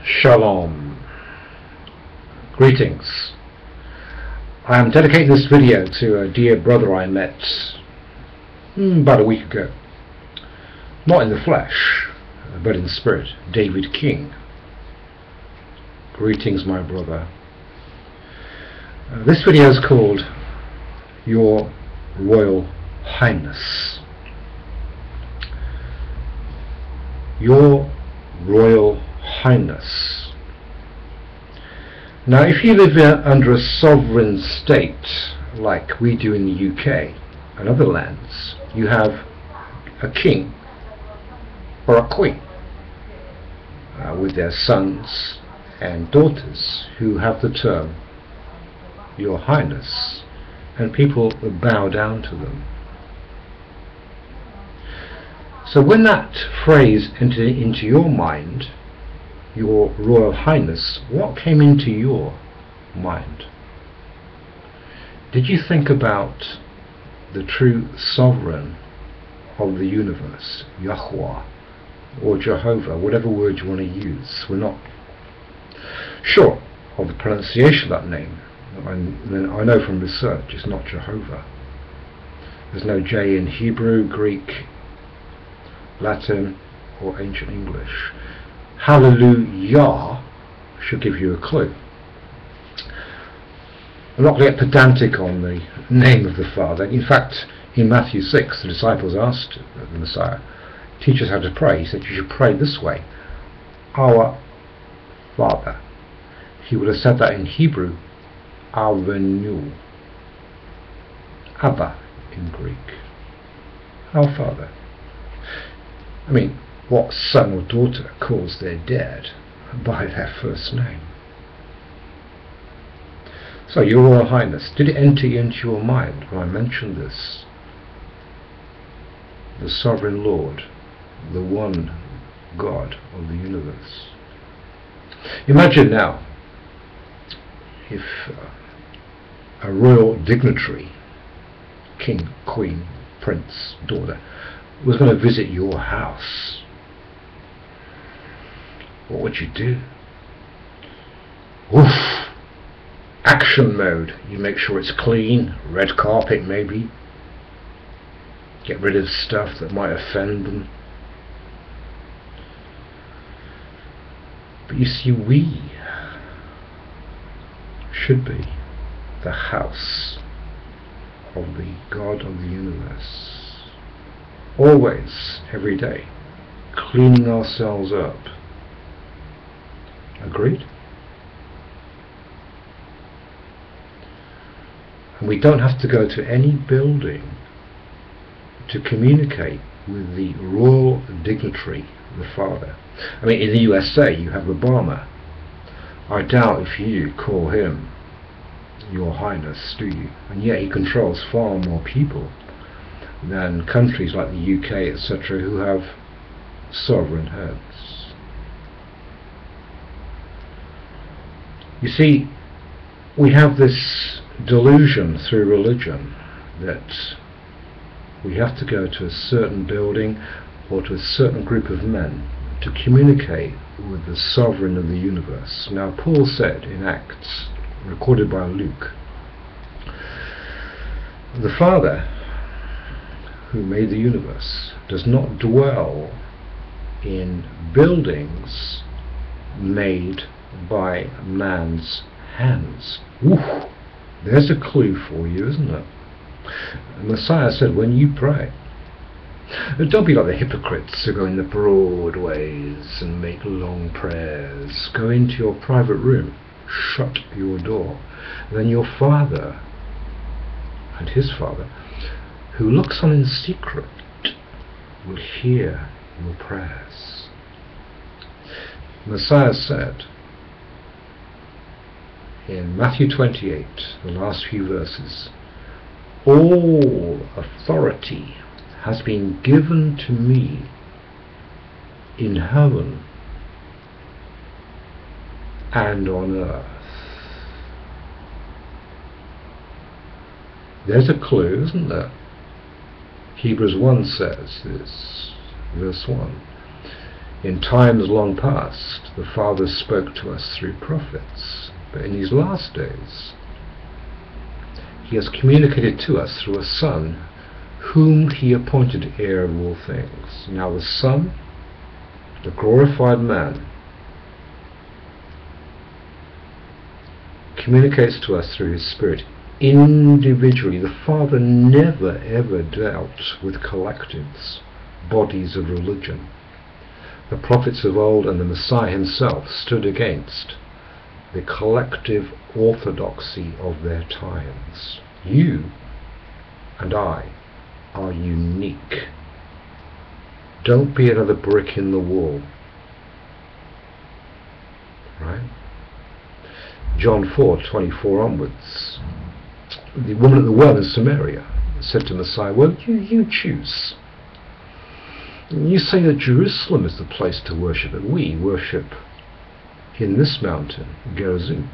Shalom. Greetings. I am dedicating this video to a dear brother I met about a week ago. Not in the flesh, but in spirit. David King. Greetings, my brother. This video is called Your Royal Highness. Your Royal Highness. Now, if you live under a sovereign state like we do in the UK and other lands, you have a king or a queen with their sons and daughters who have the term Your Highness, and people bow down to them. So when that phrase entered into your mind, Your Royal Highness, what came into your mind? Did you think about the true sovereign of the universe, Yahweh or Jehovah, whatever word you want to use? We're not sure of the pronunciation of that name. I know from research it's not Jehovah. There's no J in Hebrew, Greek, Latin or ancient English. Hallelujah should give you a clue. I'm not going to get pedantic on the name of the Father. In fact, in Matthew 6, the disciples asked the Messiah, teach us how to pray. He said, you should pray this way, Our Father. He would have said that in Hebrew, Avenu. Abba in Greek. Our Father. I mean, what son or daughter calls their dad by their first name? So, Your Royal Highness, did it enter into your mind when I mentioned this? The Sovereign Lord, the one God of the universe. Imagine now if a royal dignitary, king, queen, prince, daughter, was going to visit your house. What would you do? Oof! Action mode. You make sure it's clean, red carpet maybe. Get rid of stuff that might offend them. But you see, we should be the house of the God of the universe. Always, every day, cleaning ourselves up. Agreed? And we don't have to go to any building to communicate with the royal dignitary, the Father. I mean, in the USA you have Obama. I doubt if you call him Your Highness, do you? And yet he controls far more people than countries like the UK, etc., who have sovereign heads. You see, we have this delusion through religion that we have to go to a certain building or to a certain group of men to communicate with the sovereign of the universe. Now, Paul said in Acts, recorded by Luke, the Father who made the universe does not dwell in buildings made by man's hands. Oof, there's a clue for you, isn't it? The Messiah said, when you pray, don't be like the hypocrites who go in the broad ways and make long prayers. Go into your private room, shut your door, and then your Father and his Father, who looks on in secret, will hear your prayers. Messiah said in Matthew 28, the last few verses, all authority has been given to me in heaven and on earth. There's a clue, isn't there? Hebrews 1 says this, verse 1. In times long past, the Father spoke to us through prophets, but in these last days, he has communicated to us through a Son, whom he appointed heir of all things. Now the Son, the glorified man, communicates to us through his Spirit individually. The Father never ever dealt with collectives, bodies of religion. The prophets of old and the Messiah himself stood against the collective orthodoxy of their times. You and I are unique. Don't be another brick in the wall. Right? John 4:24 onwards. The woman at the well in Samaria said to Messiah, well, you choose. You say that Jerusalem is the place to worship, but we worship in this mountain, Gerizim.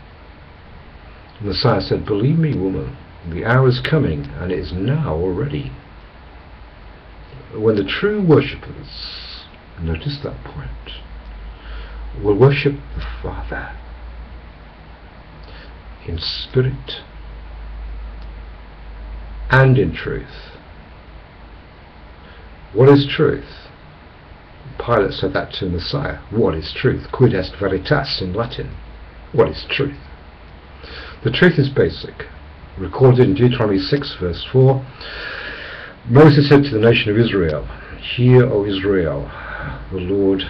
The Messiah said, believe me, woman, the hour is coming, and it is now already, when the true worshippers, notice that point, will worship the Father in spirit and in truth. What is truth? Pilate said that to Messiah. What is truth? Quid est veritas in Latin. What is truth? The truth is basic. Recorded in Deuteronomy 6 verse 4. Moses said to the nation of Israel, hear, O Israel, the Lord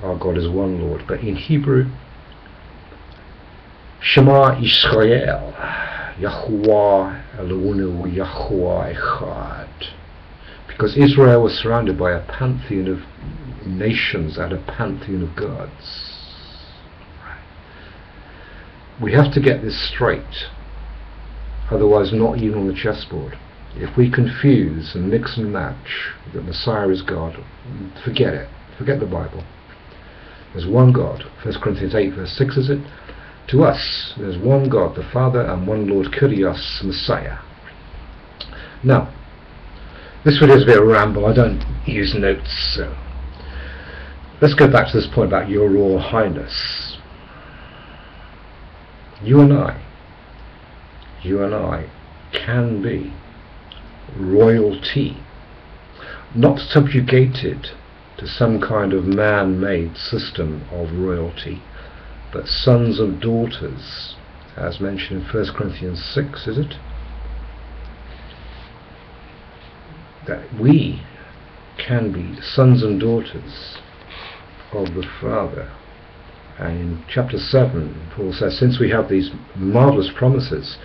our God is one Lord. But in Hebrew, Shema Yisrael, Yahuwah Eloheinu Yahuwah Echad. Because Israel was surrounded by a pantheon of nations and a pantheon of gods. We have to get this straight, otherwise not even on the chessboard. If we confuse and mix and match that Messiah is God, forget it. Forget the Bible. There's one God. 1 Corinthians 8 verse 6 is it? To us, there's one God, the Father, and one Lord, Kyrios, Messiah. Now, this video is a bit of a ramble. I don't use notes, so let's go back to this point about your Royal Highness. You and I can be royalty, not subjugated to some kind of man-made system of royalty, but sons and daughters, as mentioned in 1 Corinthians 6, is it? That we can be sons and daughters of the Father. And in chapter 7, Paul says, since we have these marvellous promises,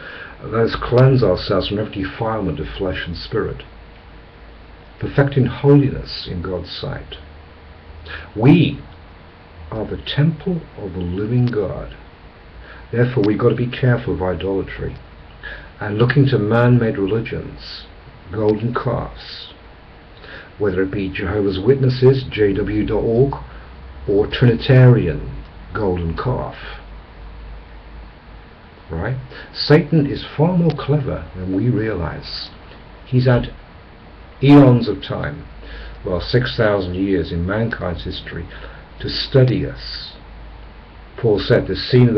let us cleanse ourselves from every defilement of flesh and spirit, perfecting holiness in God's sight. We are the temple of the living God. Therefore we've got to be careful of idolatry and looking to man-made religions, golden calves, whether it be Jehovah's Witnesses, jw.org, or Trinitarian golden calf. Right? Satan is far more clever than we realize. He's had eons of time, well, 6,000 years in mankind's history, to study us. Paul said the scene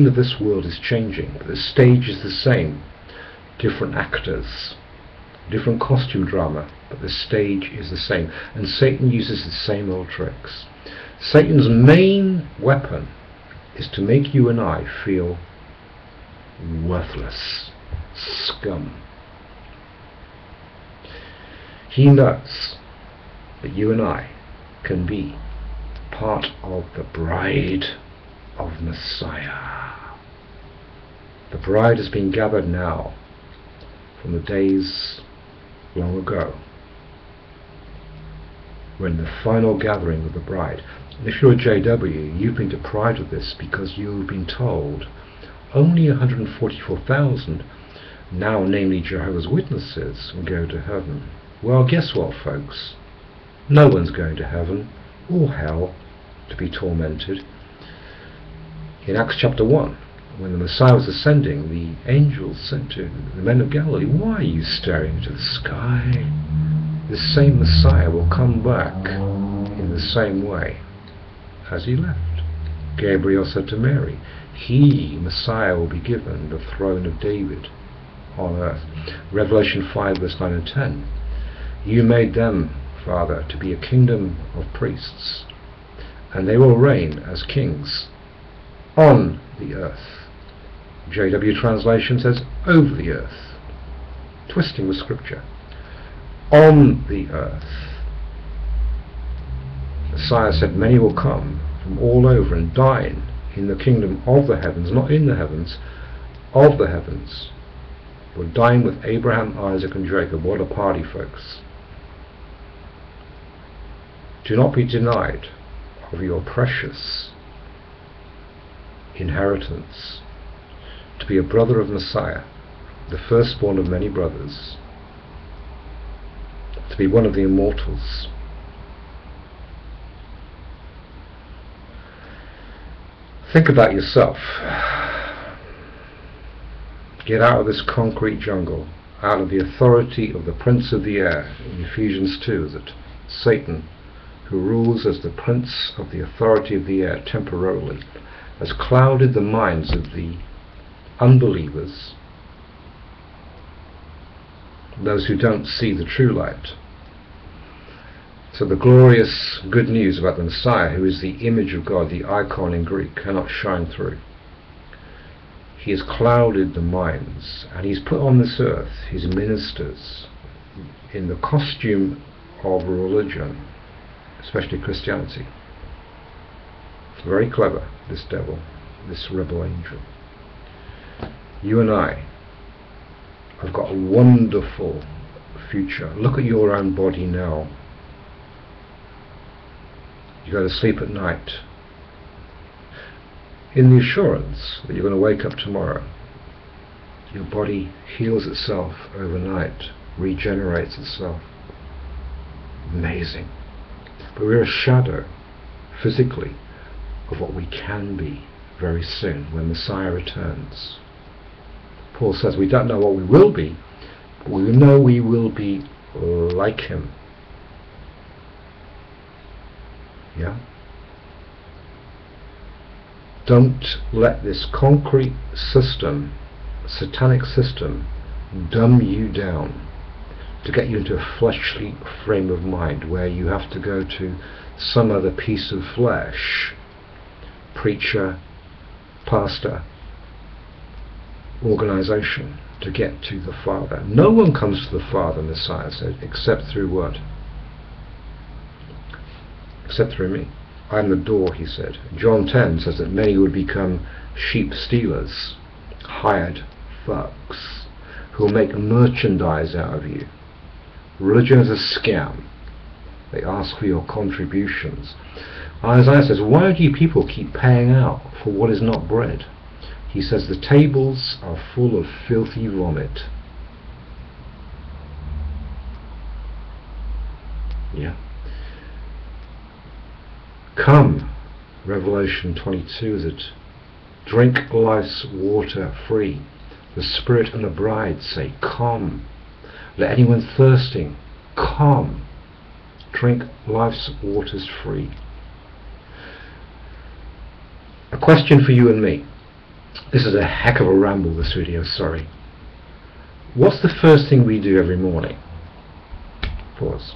of this world is changing, but the stage is the same. Different actors, different costume drama, but the stage is the same. And Satan uses the same old tricks. Satan's main weapon is to make you and I feel worthless, scum. He knows that you and I can be part of the bride of Messiah. The bride has been gathered now from the days long ago, when the final gathering of the bride. And if you're a JW, you've been deprived of this because you've been told only 144,000, now namely Jehovah's Witnesses, will go to heaven. Well, guess what, folks? No one's going to heaven or hell to be tormented. In Acts chapter 1, when the Messiah was ascending, the angels said to the men of Galilee, why are you staring into the sky? This same Messiah will come back in the the same way as he left. Gabriel said to Mary, he, Messiah, will be given the throne of David on earth. Revelation 5 verse 9 and 10. You made them, Father, to be a kingdom of priests, and they will reign as kings on the earth. JW translation says over the earth, twisting with scripture. On the earth. Messiah said many will come from all over and dine in the kingdom of the heavens, not in the heavens, of the heavens. Will dine with Abraham, Isaac and Jacob. What a party, folks. Do not be denied of your precious inheritance, to be a brother of Messiah, the firstborn of many brothers, to be one of the immortals. Think about yourself. Get out of this concrete jungle, out of the authority of the prince of the air. In Ephesians 2, that Satan, who rules as the prince of the authority of the air temporarily, has clouded the minds of the unbelievers, those who don't see the true light. So the glorious good news about the Messiah, who is the image of God, the icon in Greek, cannot shine through. He has clouded the minds, and he's put on this earth his ministers in the costume of religion, especially Christianity. It's very clever, this devil, this rebel angel. You and I have got a wonderful future. Look at your own body now. You go to sleep at night in the assurance that you're going to wake up tomorrow. Your body heals itself overnight, regenerates itself. Amazing. But we're a shadow, physically, of what we can be very soon when Messiah returns. Paul says we don't know what we will be, but we know we will be like him. Yeah? Don't let this concrete system, satanic system, dumb you down to get you into a fleshly frame of mind where you have to go to some other piece of flesh, preacher, pastor, organization, to get to the Father. No one comes to the Father, Messiah said, except through what? Except through me. I am the door, he said. John 10 says that many would become sheep stealers, hired thugs, who will make merchandise out of you. Religion is a scam. They ask for your contributions. Isaiah says, why do you people keep paying out for what is not bread? He says, the tables are full of filthy vomit. Yeah. Come, Revelation 22 is it? Drink life's water free. The Spirit and the bride say, come. Let anyone thirsting, come. Drink life's waters free. A question for you and me. This is a heck of a ramble, this video, sorry. What's the first thing we do every morning? Pause.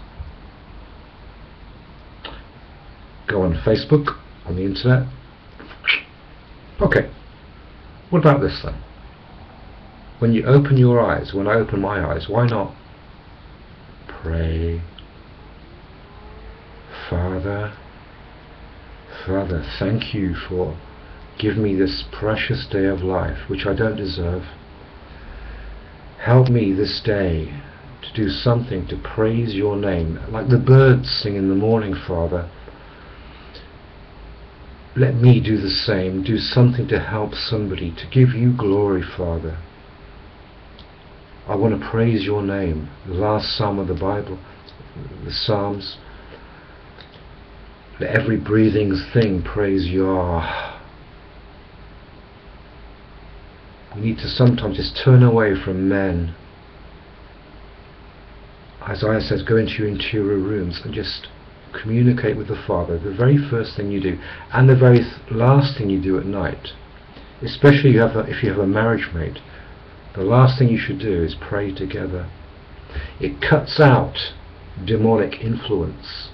Go on Facebook, on the internet. Okay, what about this then? When you open your eyes, when I open my eyes, why not pray? Father, thank you for giving me this precious day of life, which I don't deserve. Help me this day to do something to praise your name, like the birds sing in the morning, Father. Let me do the same, do something to help somebody, to give you glory, Father. I want to praise your name. The last psalm of the Bible, the Psalms. Let every breathing thing praise Yah. We need to sometimes just turn away from men. Isaiah says, go into your interior rooms and just communicate with the Father, the very first thing you do, and the very last thing you do at night, especially if you have a marriage mate, the last thing you should do is pray together. It cuts out demonic influence.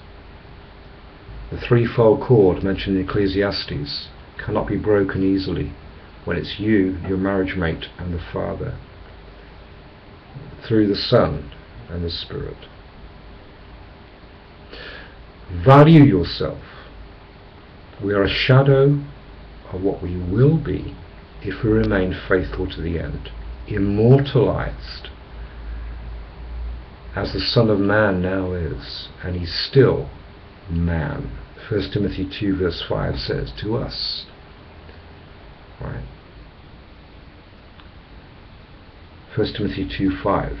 The threefold cord mentioned in Ecclesiastes cannot be broken easily when it's you, your marriage mate, and the Father, through the Son and the Spirit. Value yourself. We are a shadow of what we will be if we remain faithful to the end, immortalized as the Son of Man now is, and he's still man. 1 Timothy 2 verse 5 says to us, right? 1 Timothy 2:5.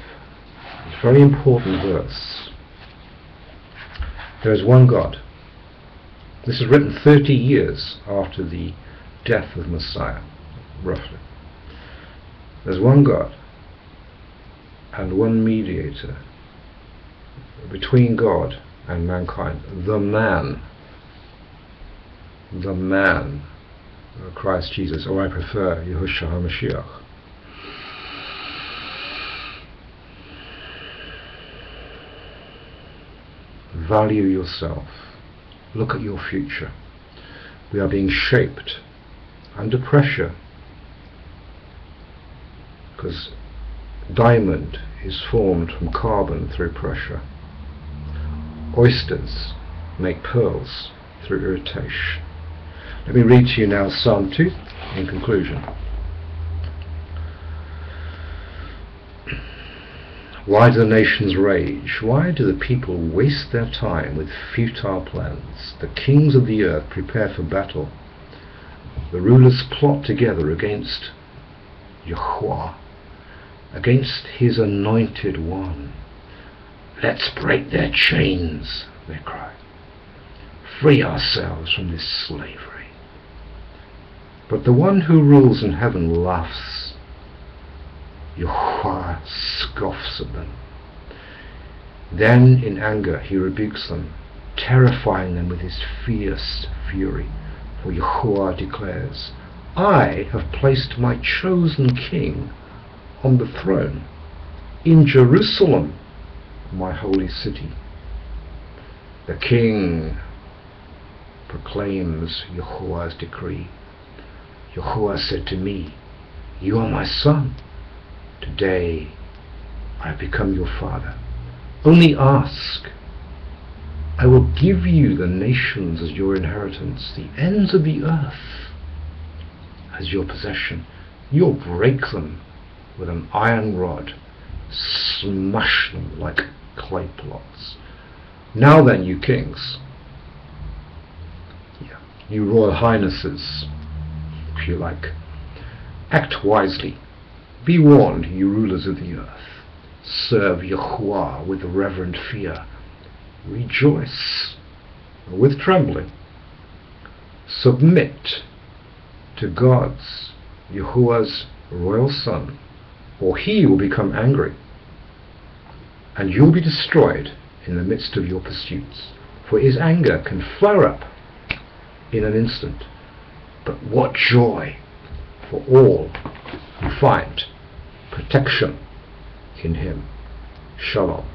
It's a very important verse. There is one God. This is written 30 years after the death of Messiah, roughly. There's one God and one mediator between God and mankind, the man, Christ Jesus, or I prefer Yahushua HaMashiach. Value yourself. Look at your future. We are being shaped under pressure, because diamond is formed from carbon through pressure. Oysters make pearls through irritation. Let me read to you now Psalm 2 in conclusion. Why do the nations rage? Why do the people waste their time with futile plans? The kings of the earth prepare for battle. The rulers plot together against Yahuwah, against his anointed one. Let's break their chains, they cry. Free ourselves from this slavery. But the one who rules in heaven laughs. Yahuwah scoffs at them. Then in anger he rebukes them, terrifying them with his fierce fury. For Yahuwah declares, I have placed my chosen king on the throne in Jerusalem, my holy city. The king proclaims Yahuwah's decree. Yahuwah said to me, you are my son. Today I have become your father. Only ask. I will give you the nations as your inheritance, the ends of the earth as your possession. You'll break them with an iron rod, smash them like clay plots. Now then, you kings, you royal highnesses, if you like, act wisely. Be warned, you rulers of the earth. Serve Yahuwah with reverent fear. Rejoice with trembling. Submit to God's, Yahuwah's royal son, or he will become angry, and you'll be destroyed in the midst of your pursuits. For his anger can flare up in an instant. But what joy for all who find protection in him. Shalom.